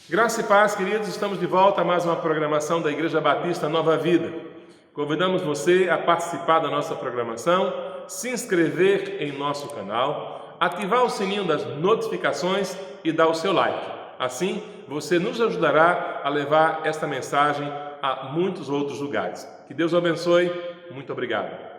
Graça e paz, queridos, estamos de volta a mais uma programação da Igreja Batista Nova Vida. Convidamos você a participar da nossa programação, se inscrever em nosso canal, ativar o sininho das notificações e dar o seu like. Assim, você nos ajudará a levar esta mensagem a muitos outros lugares. Que Deus o abençoe. Muito obrigado.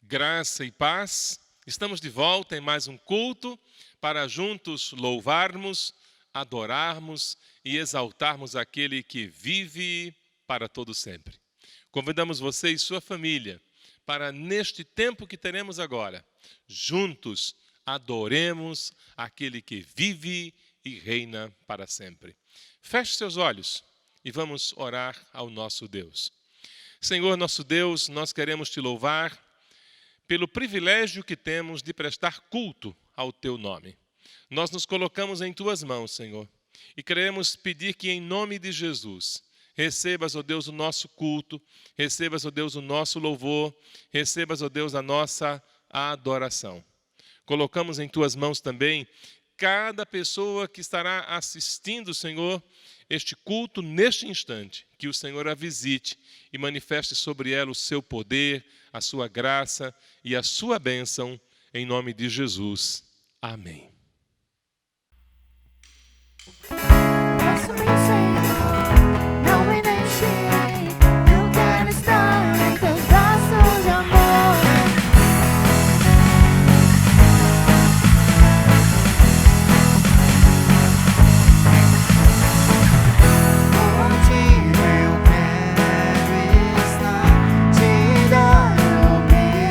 Graça e paz, estamos de volta em mais um culto para juntos louvarmos, adorarmos e exaltarmos aquele que vive para todo sempre. Convidamos você e sua família para, neste tempo que teremos agora, juntos adoremos aquele que vive e reina para sempre. Feche seus olhos e vamos orar ao nosso Deus. Senhor nosso Deus, nós queremos te louvar pelo privilégio que temos de prestar culto ao teu nome. Nós nos colocamos em Tuas mãos, Senhor, e queremos pedir que, em nome de Jesus, recebas, ó Deus, o nosso culto, recebas, ó Deus, o nosso louvor, recebas, ó Deus, a nossa adoração. Colocamos em Tuas mãos também cada pessoa que estará assistindo, Senhor, este culto neste instante, que o Senhor a visite e manifeste sobre ela o seu poder, a sua graça e a sua bênção, em nome de Jesus. Amém. Não me deixe, eu quero estar em teus braços de amor. Contigo eu quero estar, te dar o meu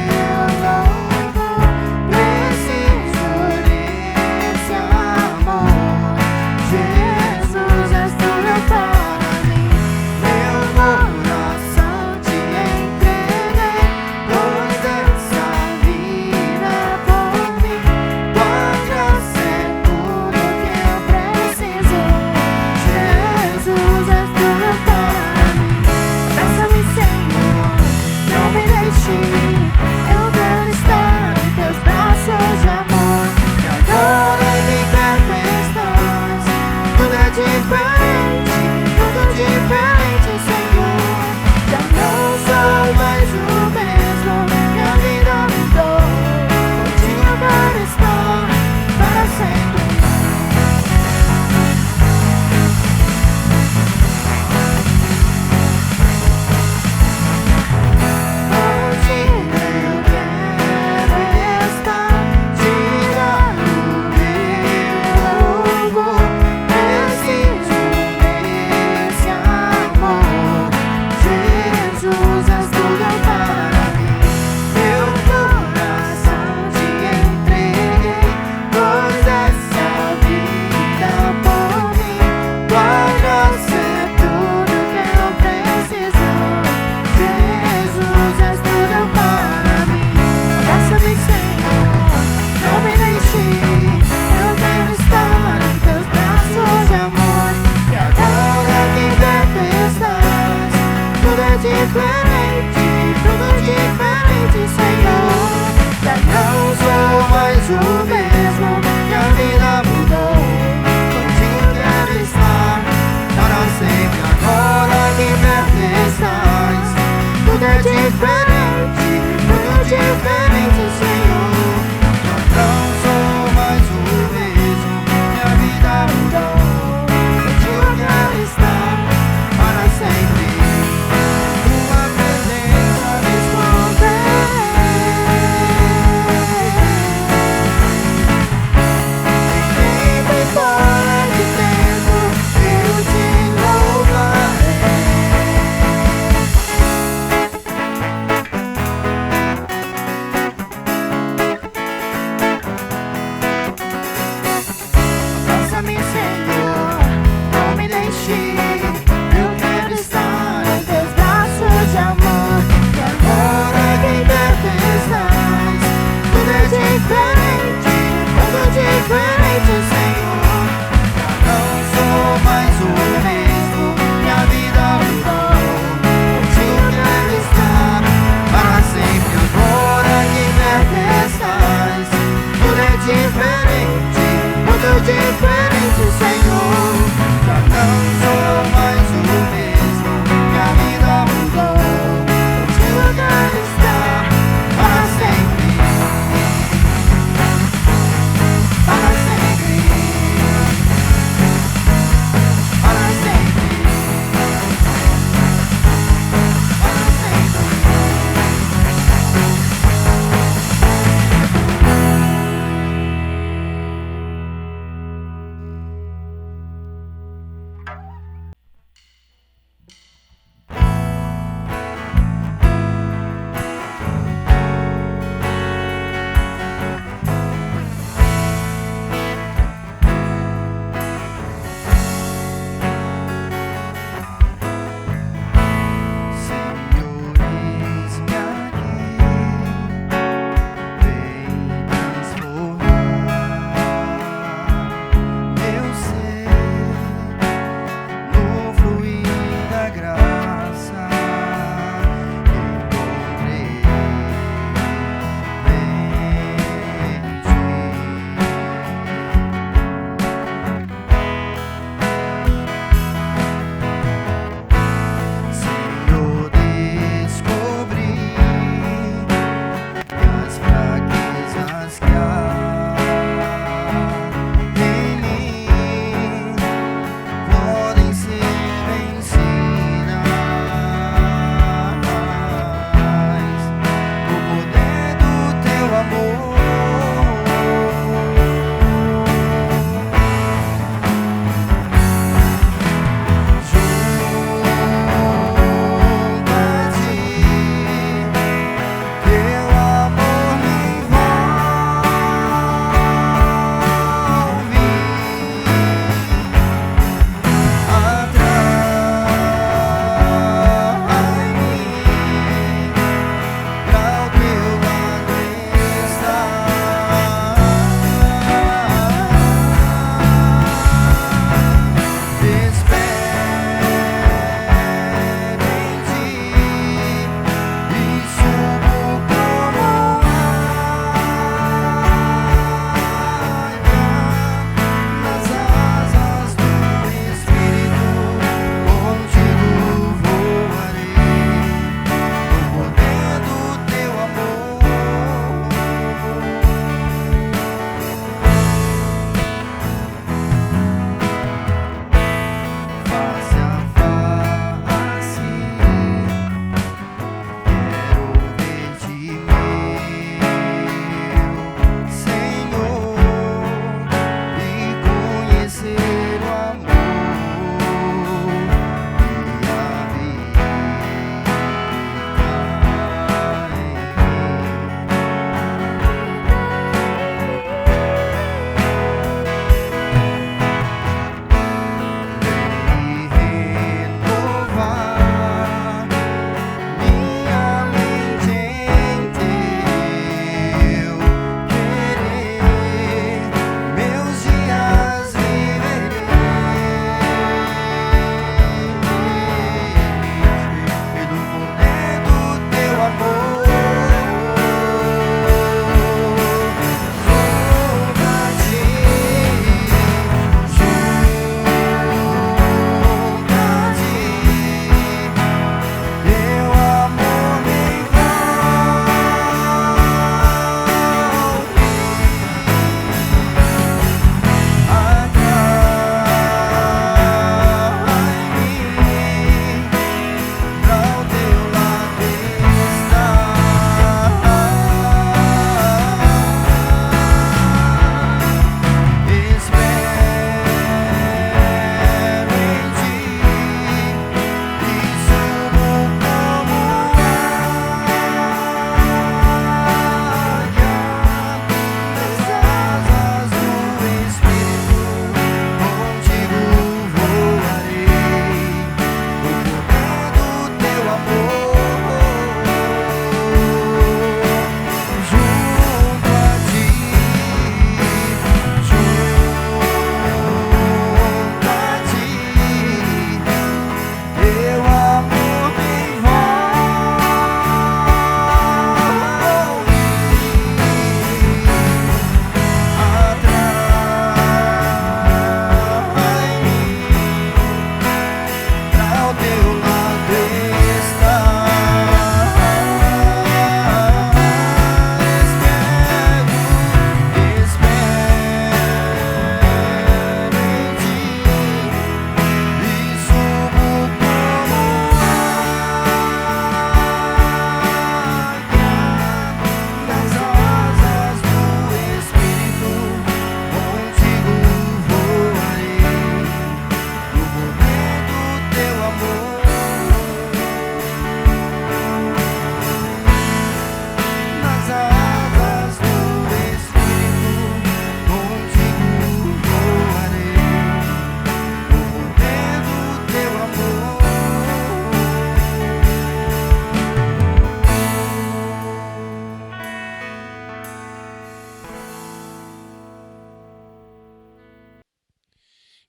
louvor. Preciso desse amor. Jesus, és tudo para mim. Meu coração te entreguei, pois essa vida é por mim. Tua graça é tudo que eu preciso. Jesus, és tudo para mim. Peça-me, Senhor, não me deixe. Eu quero estar em teus braços de amor. Que agora em tempestades tudo é diferente, Senhor. Já não sou mais o mesmo, minha vida mudou. Contigo eu quero estar para sempre. Contigo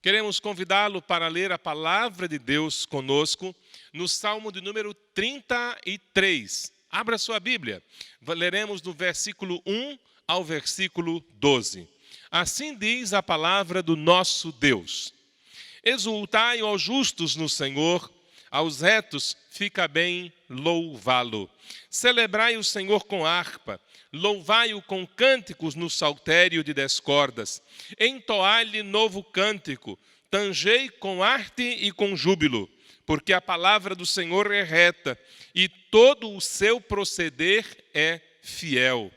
Queremos convidá-lo para ler a palavra de Deus conosco no Salmo de número 33. Abra sua Bíblia. Leremos do versículo 1 ao versículo 12. Assim diz a palavra do nosso Deus. Exultai, ó justos, no Senhor, aos retos fica bem louvá-lo. Celebrai o Senhor com harpa, louvai-o com cânticos no saltério de 10 cordas. Entoai-lhe novo cântico, tangei com arte e com júbilo, porque a palavra do Senhor é reta e todo o seu proceder é fiel.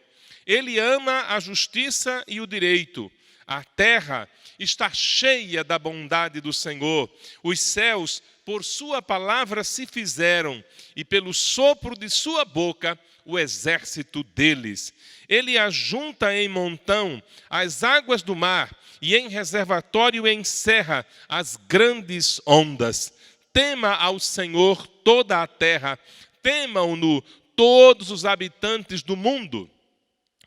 Ele ama a justiça e o direito. A terra está cheia da bondade do Senhor. Os céus, por sua palavra, se fizeram, e pelo sopro de sua boca, o exército deles. Ele ajunta em montão as águas do mar, e em reservatório encerra as grandes ondas. Tema ao Senhor toda a terra, temam-no todos os habitantes do mundo.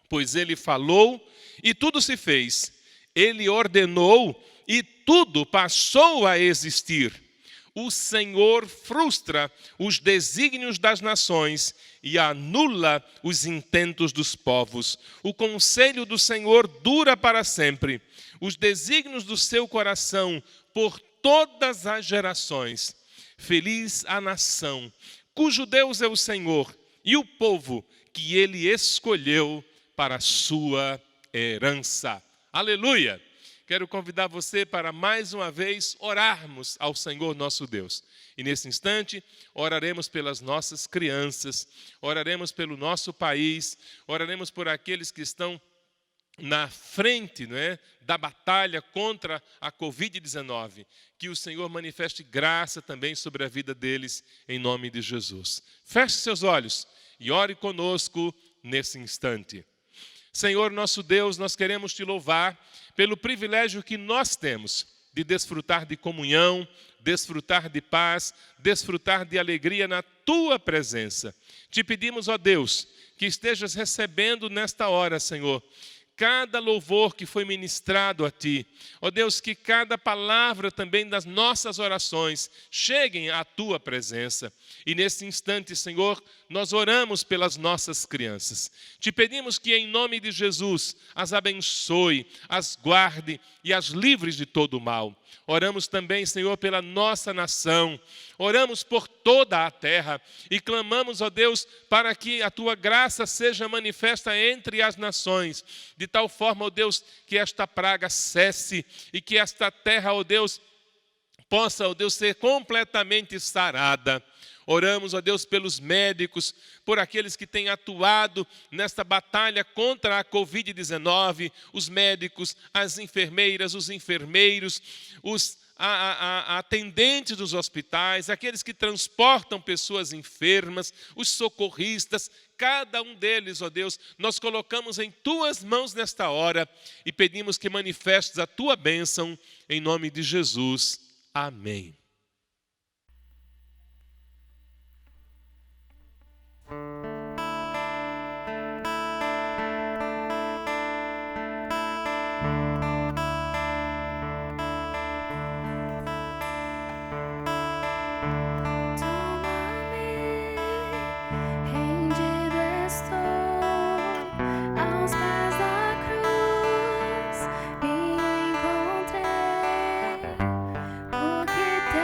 Pois ele falou e tudo se fez. Ele ordenou e tudo passou a existir. O Senhor frustra os desígnios das nações e anula os intentos dos povos. O conselho do Senhor dura para sempre. Os desígnios do seu coração por todas as gerações. Feliz a nação, cujo Deus é o Senhor, e o povo que ele escolheu para a sua herança. Aleluia! Quero convidar você para mais uma vez orarmos ao Senhor nosso Deus. E nesse instante, oraremos pelas nossas crianças, oraremos pelo nosso país, oraremos por aqueles que estão na frente, da batalha contra a Covid-19. Que o Senhor manifeste graça também sobre a vida deles, em nome de Jesus. Feche seus olhos e ore conosco nesse instante. Senhor nosso Deus, nós queremos te louvar pelo privilégio que nós temos de desfrutar de comunhão, desfrutar de paz, desfrutar de alegria na tua presença. Te pedimos, ó Deus, que estejas recebendo nesta hora, Senhor, cada louvor que foi ministrado a Ti. Ó Deus, que cada palavra também das nossas orações cheguem à Tua presença. E nesse instante, Senhor, nós oramos pelas nossas crianças. Te pedimos que em nome de Jesus as abençoe, as guarde e as livre de todo o mal. Oramos também, Senhor, pela nossa nação. Oramos por toda a terra e clamamos, ó Deus, para que a Tua graça seja manifesta entre as nações, de tal forma, ó Deus, que esta praga cesse e que esta terra, ó Deus, possa, ó Deus, ser completamente sarada. Oramos, ó Deus, pelos médicos, por aqueles que têm atuado nesta batalha contra a Covid-19, os médicos, as enfermeiras, os enfermeiros, os atendentes dos hospitais, aqueles que transportam pessoas enfermas, os socorristas, cada um deles, ó Deus, nós colocamos em Tuas mãos nesta hora e pedimos que manifestes a Tua bênção em nome de Jesus. Amém. Rendido estou aos pés da cruz, me encontrei, porque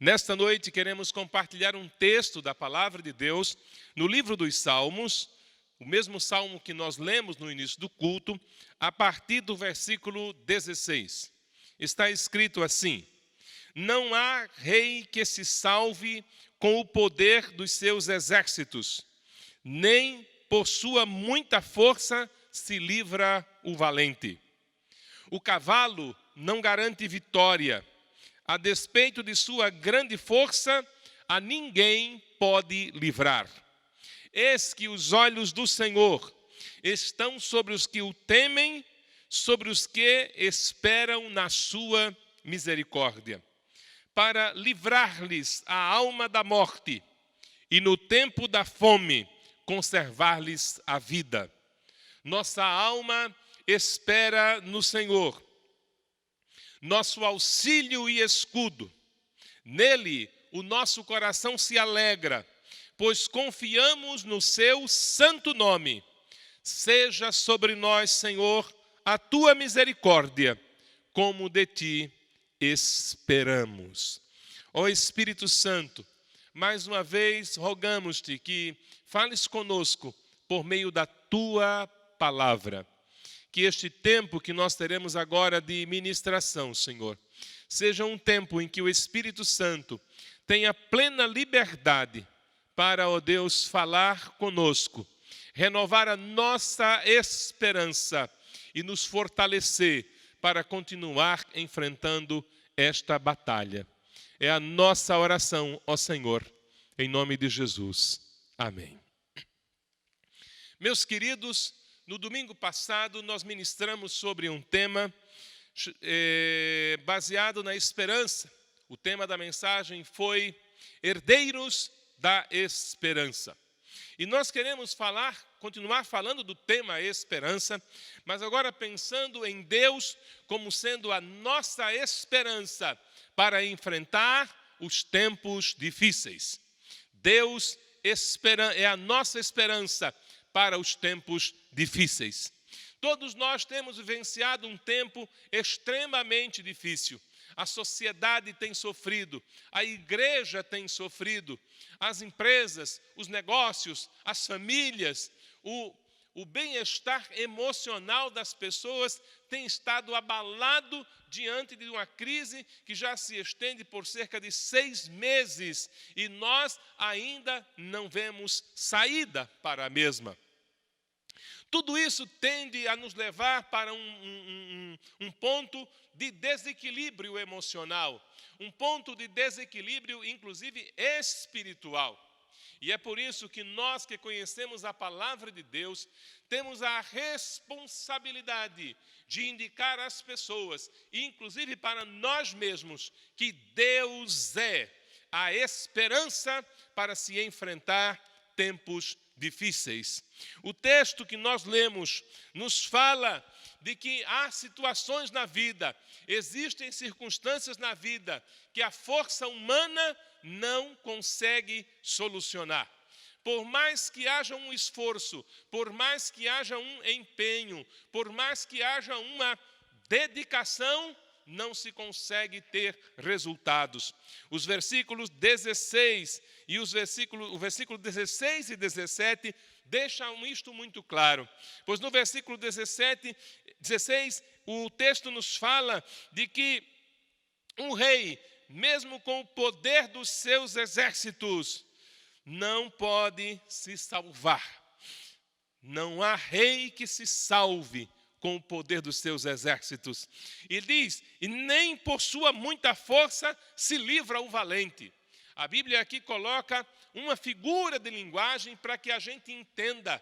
Nesta noite queremos compartilhar um texto da palavra de Deus no livro dos Salmos, o mesmo salmo que nós lemos no início do culto, a partir do versículo 16. Está escrito assim: não há rei que se salve com o poder dos seus exércitos, nem por sua muita força se livra o valente. O cavalo não garante vitória. A despeito de sua grande força, a ninguém pode livrar. Eis que os olhos do Senhor estão sobre os que o temem, sobre os que esperam na sua misericórdia, para livrar-lhes a alma da morte e no tempo da fome conservar-lhes a vida. Nossa alma espera no Senhor, nosso auxílio e escudo. Nele o nosso coração se alegra, pois confiamos no seu santo nome. Seja sobre nós, Senhor, a tua misericórdia, como de ti esperamos. Ó Espírito Santo, mais uma vez rogamos-te que fales conosco por meio da tua palavra. Que este tempo que nós teremos agora de ministração, Senhor, seja um tempo em que o Espírito Santo tenha plena liberdade para, ó Deus, falar conosco, renovar a nossa esperança e nos fortalecer para continuar enfrentando esta batalha. É a nossa oração, ó Senhor, em nome de Jesus. Amém. Meus queridos, no domingo passado nós ministramos sobre um tema baseado na esperança. O tema da mensagem foi Herdeiros da Esperança. E nós queremos continuar falando do tema esperança, mas agora pensando em Deus como sendo a nossa esperança para enfrentar os tempos difíceis. Deus é a nossa esperança para os tempos difíceis. Todos nós temos vivenciado um tempo extremamente difícil. A sociedade tem sofrido, a igreja tem sofrido, as empresas, os negócios, as famílias, o bem-estar emocional das pessoas tem estado abalado diante de uma crise que já se estende por cerca de 6 meses e nós ainda não vemos saída para a mesma. Tudo isso tende a nos levar para um ponto de desequilíbrio emocional, um ponto de desequilíbrio, inclusive, espiritual. E é por isso que nós que conhecemos a palavra de Deus, temos a responsabilidade de indicar às pessoas, inclusive para nós mesmos, que Deus é a esperança para se enfrentar tempos difíceis. O texto que nós lemos nos fala de que há situações na vida, existem circunstâncias na vida que a força humana não consegue solucionar. Por mais que haja um esforço, por mais que haja um empenho, por mais que haja uma dedicação, não se consegue ter resultados. Os versículos 16 e o versículo 16 e 17 deixam isto muito claro. Pois no versículo 16, o texto nos fala de que um rei, mesmo com o poder dos seus exércitos, não pode se salvar. Não há rei que se salve com o poder dos seus exércitos. E diz, e nem por sua muita força se livra o valente. A Bíblia aqui coloca uma figura de linguagem para que a gente entenda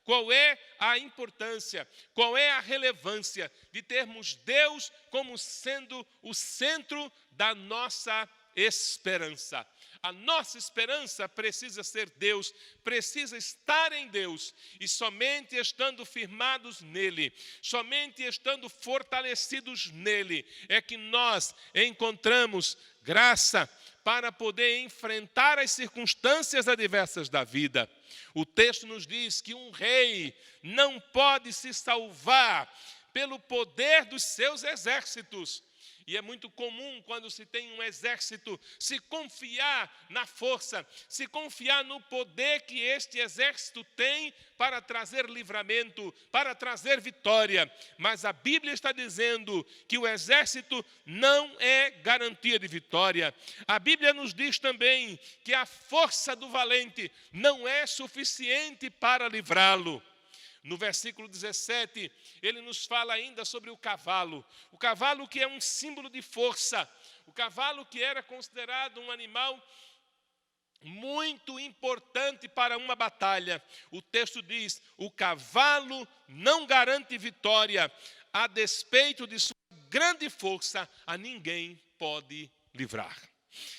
qual é a importância, qual é a relevância de termos Deus como sendo o centro da nossa esperança. A nossa esperança precisa ser Deus, precisa estar em Deus. E somente estando firmados nele, somente estando fortalecidos nele, é que nós encontramos graça para poder enfrentar as circunstâncias adversas da vida. O texto nos diz que um rei não pode se salvar pelo poder dos seus exércitos. E é muito comum, quando se tem um exército, se confiar na força, se confiar no poder que este exército tem para trazer livramento, para trazer vitória. Mas a Bíblia está dizendo que o exército não é garantia de vitória. A Bíblia nos diz também que a força do valente não é suficiente para livrá-lo. No versículo 17, ele nos fala ainda sobre o cavalo que é um símbolo de força, o cavalo que era considerado um animal muito importante para uma batalha. O texto diz: o cavalo não garante vitória, a despeito de sua grande força, a ninguém pode livrar.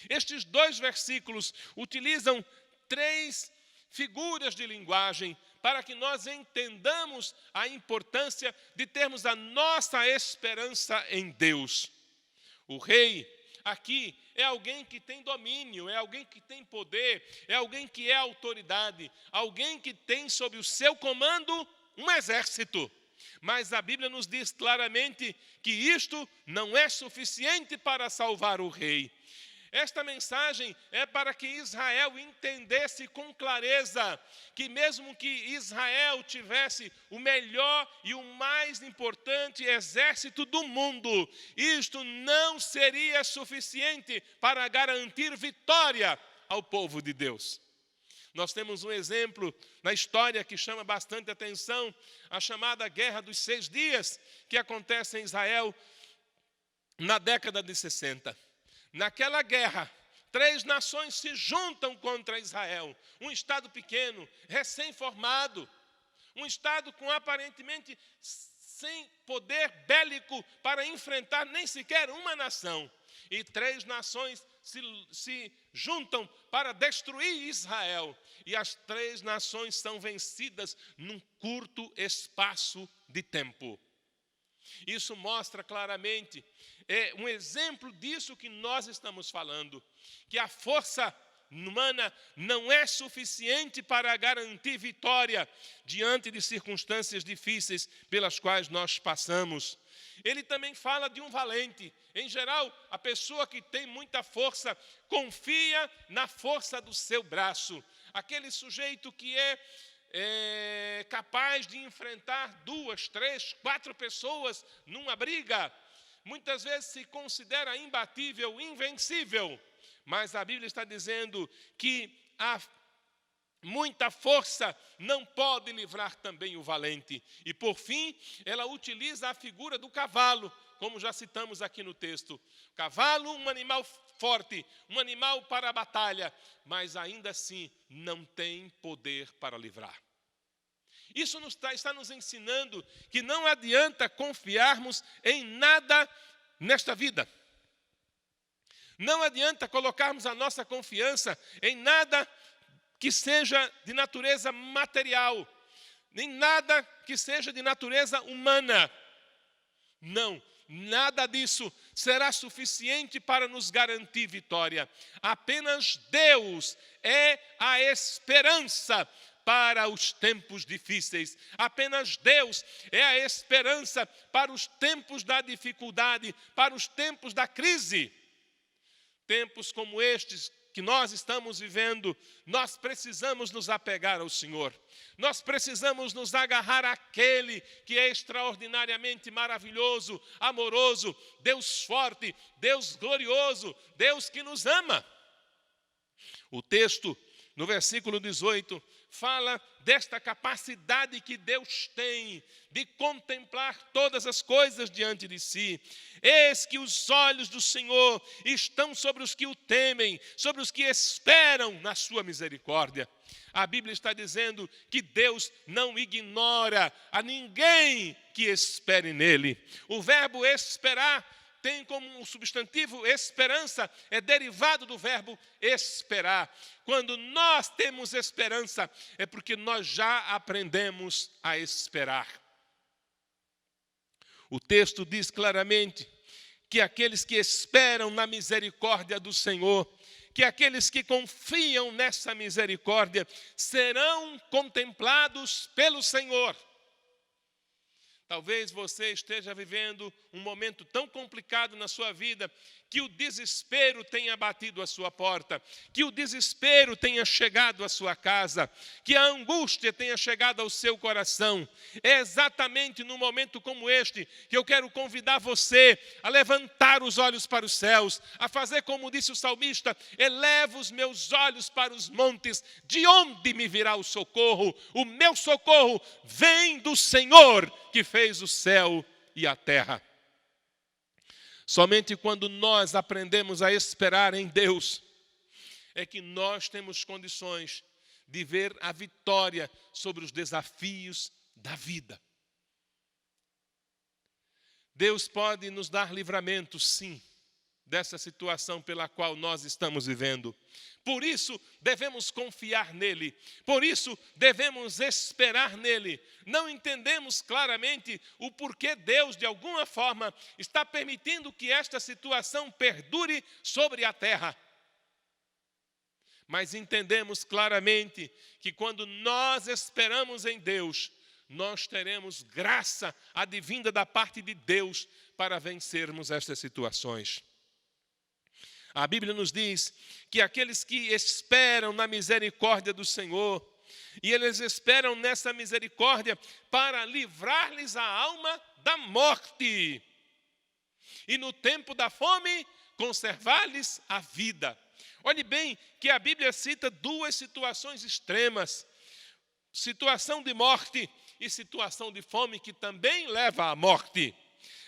Estes 2 versículos utilizam 3 figuras de linguagem para que nós entendamos a importância de termos a nossa esperança em Deus. O rei aqui é alguém que tem domínio, é alguém que tem poder, é alguém que é autoridade, alguém que tem sob o seu comando um exército. Mas a Bíblia nos diz claramente que isto não é suficiente para salvar o rei. Esta mensagem é para que Israel entendesse com clareza que mesmo que Israel tivesse o melhor e o mais importante exército do mundo, isto não seria suficiente para garantir vitória ao povo de Deus. Nós temos um exemplo na história que chama bastante atenção, a chamada Guerra dos 6 Dias, que acontece em Israel na década de 60. Naquela guerra, 3 nações se juntam contra Israel. Um estado pequeno, recém-formado, um estado com aparentemente sem poder bélico para enfrentar nem sequer uma nação. E 3 nações se juntam para destruir Israel. E as 3 nações são vencidas num curto espaço de tempo. Isso mostra claramente, é um exemplo disso que nós estamos falando, que a força humana não é suficiente para garantir vitória diante de circunstâncias difíceis pelas quais nós passamos. Ele também fala de um valente. Em geral, a pessoa que tem muita força confia na força do seu braço. Aquele sujeito que é capaz de enfrentar 2, 3, 4 pessoas numa briga, muitas vezes se considera imbatível, invencível, mas a Bíblia está dizendo que a muita força não pode livrar também o valente. E por fim, ela utiliza a figura do cavalo, como já citamos aqui no texto. Cavalo, um animal forte, um animal para a batalha, mas ainda assim não tem poder para livrar. Isso está nos ensinando que não adianta confiarmos em nada nesta vida. Não adianta colocarmos a nossa confiança em nada que seja de natureza material, nem nada que seja de natureza humana. Não, nada disso será suficiente para nos garantir vitória. Apenas Deus é a esperança para os tempos difíceis. Apenas Deus é a esperança para os tempos da dificuldade, para os tempos da crise. Tempos como estes que nós estamos vivendo, nós precisamos nos apegar ao Senhor. Nós precisamos nos agarrar àquele que é extraordinariamente maravilhoso, amoroso, Deus forte, Deus glorioso, Deus que nos ama. O texto, no versículo 18, fala desta capacidade que Deus tem de contemplar todas as coisas diante de si. Eis que os olhos do Senhor estão sobre os que o temem, sobre os que esperam na sua misericórdia. A Bíblia está dizendo que Deus não ignora a ninguém que espere nele. O verbo esperar tem como substantivo esperança, é derivado do verbo esperar. Quando nós temos esperança, é porque nós já aprendemos a esperar. O texto diz claramente que aqueles que esperam na misericórdia do Senhor, que aqueles que confiam nessa misericórdia, serão contemplados pelo Senhor. Talvez você esteja vivendo um momento tão complicado na sua vida que o desespero tenha batido a sua porta, que o desespero tenha chegado à sua casa, que a angústia tenha chegado ao seu coração. É exatamente num momento como este que eu quero convidar você a levantar os olhos para os céus, a fazer como disse o salmista: elevo os meus olhos para os montes, de onde me virá o socorro? O meu socorro vem do Senhor, que fez o céu e a terra. Somente quando nós aprendemos a esperar em Deus, é que nós temos condições de ver a vitória sobre os desafios da vida. Deus pode nos dar livramento, sim, dessa situação pela qual nós estamos vivendo. Por isso, devemos confiar nele. Por isso, devemos esperar nele. Não entendemos claramente o porquê Deus, de alguma forma, está permitindo que esta situação perdure sobre a terra. Mas entendemos claramente que quando nós esperamos em Deus, nós teremos graça advinda da parte de Deus para vencermos estas situações. A Bíblia nos diz que aqueles que esperam na misericórdia do Senhor, e eles esperam nessa misericórdia para livrar-lhes a alma da morte, e no tempo da fome, conservar-lhes a vida. Olhe bem que a Bíblia cita duas situações extremas: situação de morte e situação de fome, que também leva à morte.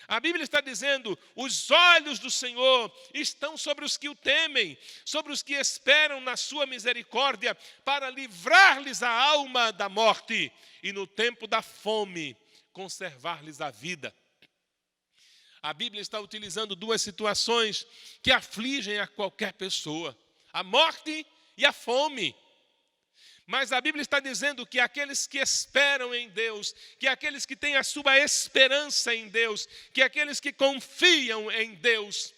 A Bíblia está dizendo: os olhos do Senhor estão sobre os que o temem, sobre os que esperam na sua misericórdia, para livrar-lhes a alma da morte, e no tempo da fome, conservar-lhes a vida. A Bíblia está utilizando duas situações que afligem a qualquer pessoa: a morte e a fome. Mas a Bíblia está dizendo que aqueles que esperam em Deus, que aqueles que têm a sua esperança em Deus, que aqueles que confiam em Deus,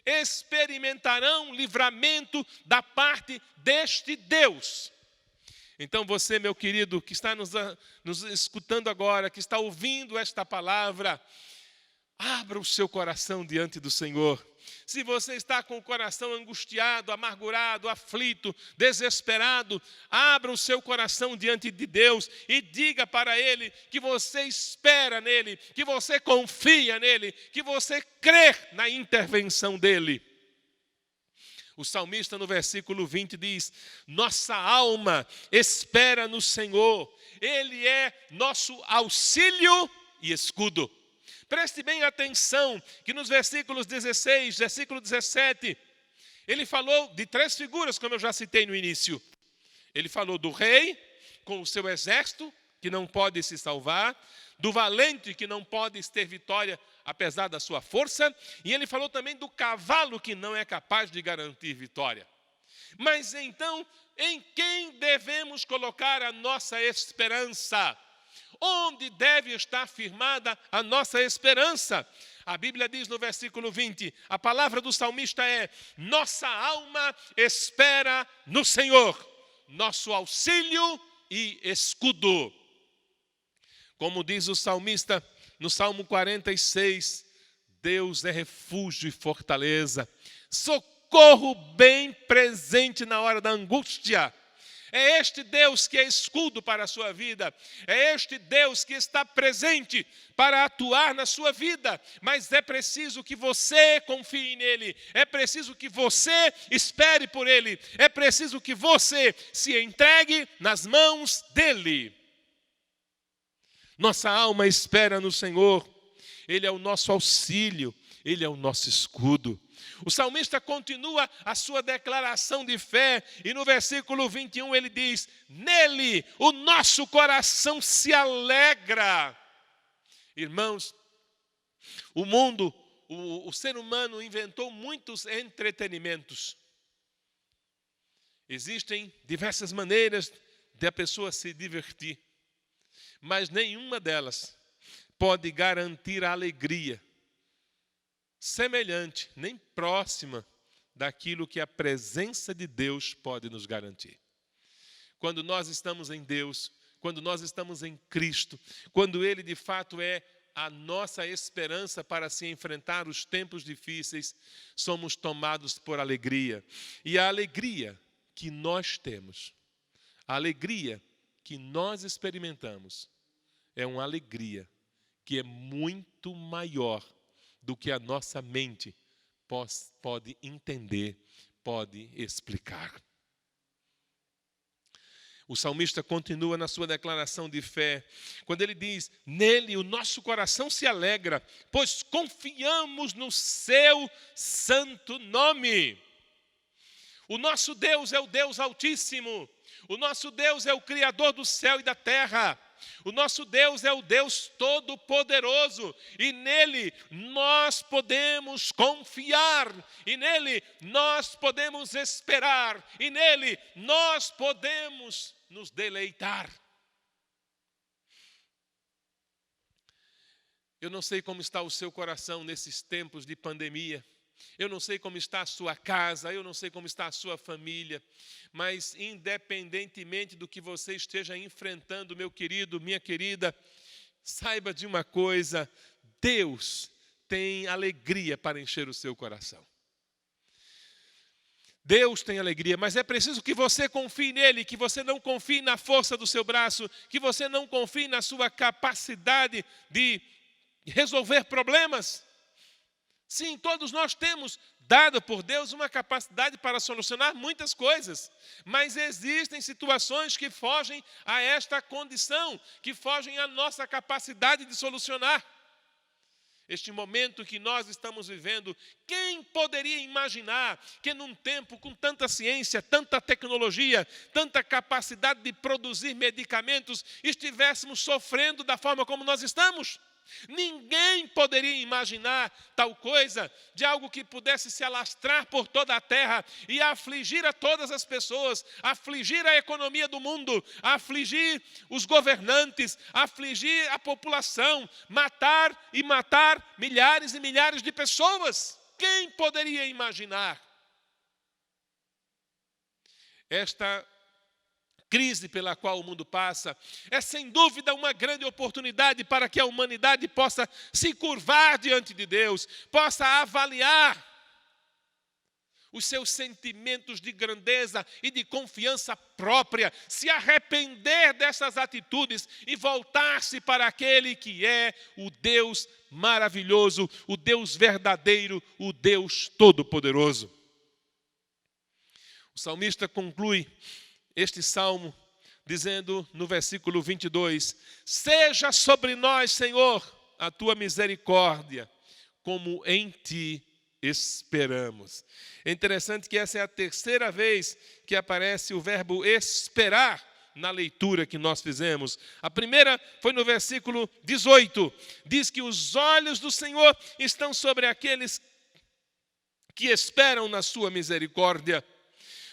experimentarão livramento da parte deste Deus. Então você, meu querido, que está nos escutando agora, que está ouvindo esta palavra, abra o seu coração diante do Senhor. Se você está com o coração angustiado, amargurado, aflito, desesperado, abra o seu coração diante de Deus e diga para Ele que você espera nele, que você confia nele, que você crê na intervenção dEle. O salmista no versículo 20 diz: nossa alma espera no Senhor, Ele é nosso auxílio e escudo. Preste bem atenção que nos versículos 16, versículo 17, ele falou de três figuras, como eu já citei no início. Ele falou do rei com o seu exército, que não pode se salvar, do valente, que não pode ter vitória apesar da sua força, e ele falou também do cavalo, que não é capaz de garantir vitória. Mas então, em quem devemos colocar a nossa esperança? Onde deve estar firmada a nossa esperança? A Bíblia diz no versículo 20, a palavra do salmista é: nossa alma espera no Senhor, nosso auxílio e escudo. Como diz o salmista no Salmo 46, Deus é refúgio e fortaleza, socorro bem presente na hora da angústia. É este Deus que é escudo para a sua vida. É este Deus que está presente para atuar na sua vida. Mas é preciso que você confie nele. É preciso que você espere por ele. É preciso que você se entregue nas mãos dele. Nossa alma espera no Senhor. Ele é o nosso auxílio. Ele é o nosso escudo. O salmista continua a sua declaração de fé e no versículo 21 ele diz: nele o nosso coração se alegra. Irmãos, o mundo, o ser humano inventou muitos entretenimentos. Existem diversas maneiras de a pessoa se divertir, mas nenhuma delas pode garantir a alegria semelhante, nem próxima daquilo que a presença de Deus pode nos garantir. Quando nós estamos em Deus, quando nós estamos em Cristo, quando Ele de fato é a nossa esperança para se enfrentar os tempos difíceis, somos tomados por alegria. E a alegria que nós temos, a alegria que nós experimentamos, é uma alegria que é muito maior do que a nossa mente pode entender, pode explicar. O salmista continua na sua declaração de fé, quando ele diz: nele o nosso coração se alegra, pois confiamos no seu santo nome. O nosso Deus é o Deus Altíssimo, o nosso Deus é o Criador do céu e da terra, o nosso Deus é o Deus Todo-Poderoso, e nele nós podemos confiar, e nele nós podemos esperar, e nele nós podemos nos deleitar. Eu não sei como está o seu coração nesses tempos de pandemia. Eu não sei como está a sua casa, eu não sei como está a sua família, mas independentemente do que você esteja enfrentando, meu querido, minha querida, saiba de uma coisa: Deus tem alegria para encher o seu coração. Deus tem alegria, mas é preciso que você confie nele, que você não confie na força do seu braço, que você não confie na sua capacidade de resolver problemas. Sim, todos nós temos dado por Deus uma capacidade para solucionar muitas coisas, mas existem situações que fogem a esta condição, que fogem à nossa capacidade de solucionar. Este momento que nós estamos vivendo, quem poderia imaginar que num tempo com tanta ciência, tanta tecnologia, tanta capacidade de produzir medicamentos, estivéssemos sofrendo da forma como nós estamos? Ninguém poderia imaginar tal coisa, de algo que pudesse se alastrar por toda a terra e afligir a todas as pessoas, afligir a economia do mundo, afligir os governantes, afligir a população, matar milhares e milhares de pessoas. Quem poderia imaginar? Esta crise pela qual o mundo passa é sem dúvida uma grande oportunidade para que a humanidade possa se curvar diante de Deus, possa avaliar os seus sentimentos de grandeza e de confiança própria, se arrepender dessas atitudes e voltar-se para aquele que é o Deus maravilhoso, o Deus verdadeiro, o Deus todo-poderoso. O salmista conclui este salmo dizendo no versículo 22, seja sobre nós, Senhor, a tua misericórdia, como em ti esperamos. É interessante que essa é a terceira vez que aparece o verbo esperar na leitura que nós fizemos. A primeira foi no versículo 18, diz que os olhos do Senhor estão sobre aqueles que esperam na sua misericórdia.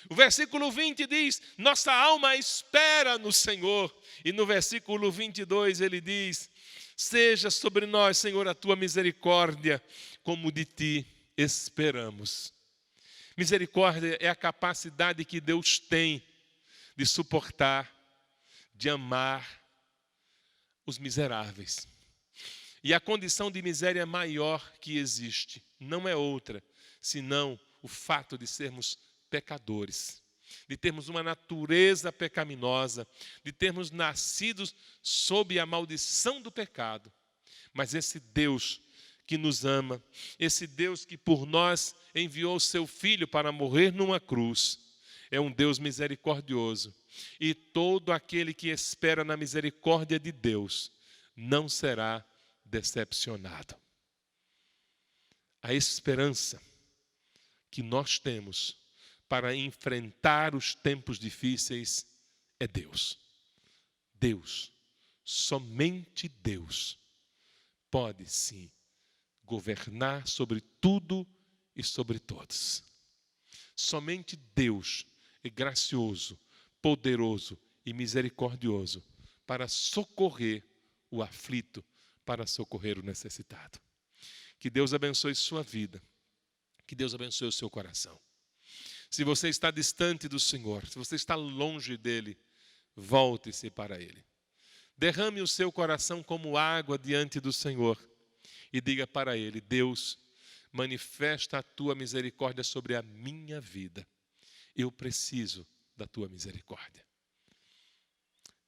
O versículo 20 diz, nossa alma espera no Senhor. E no versículo 22 ele diz, seja sobre nós, Senhor, a tua misericórdia, como de ti esperamos. Misericórdia é a capacidade que Deus tem de suportar, de amar os miseráveis. E a condição de miséria maior que existe não é outra, senão o fato de sermos pecadores, de termos uma natureza pecaminosa, de termos nascido sob a maldição do pecado. Mas esse Deus que nos ama, esse Deus que por nós enviou o seu Filho para morrer numa cruz, é um Deus misericordioso. E todo aquele que espera na misericórdia de Deus não será decepcionado. A esperança que nós temos para enfrentar os tempos difíceis é Deus. Deus, somente Deus, pode sim governar sobre tudo e sobre todos. Somente Deus é gracioso, poderoso e misericordioso para socorrer o aflito, para socorrer o necessitado. Que Deus abençoe sua vida, que Deus abençoe o seu coração. Se você está distante do Senhor, se você está longe dele, volte-se para ele. Derrame o seu coração como água diante do Senhor e diga para Ele: Deus, manifesta a tua misericórdia sobre a minha vida. Eu preciso da tua misericórdia.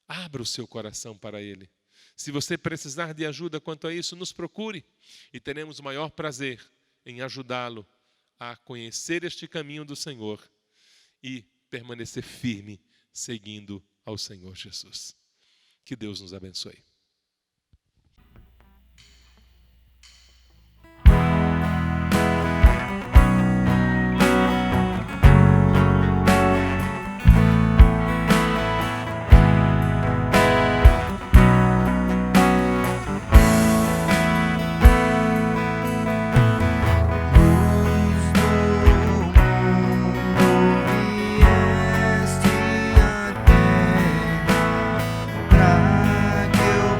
Abra o seu coração para Ele. Se você precisar de ajuda quanto a isso, nos procure e teremos o maior prazer em ajudá-lo a conhecer este caminho do Senhor e permanecer firme seguindo ao Senhor Jesus. Que Deus nos abençoe. Vieste à terra pra que eu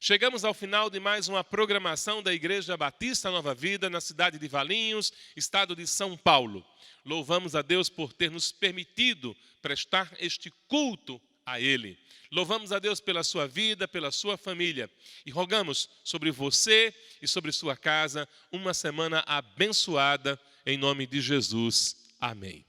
Chegamos ao final de mais uma programação da Igreja Batista Nova Vida, na cidade de Valinhos, estado de São Paulo. Louvamos a Deus por ter nos permitido prestar este culto a Ele. Louvamos a Deus pela sua vida, pela sua família. E rogamos sobre você e sobre sua casa uma semana abençoada, em nome de Jesus. Amém.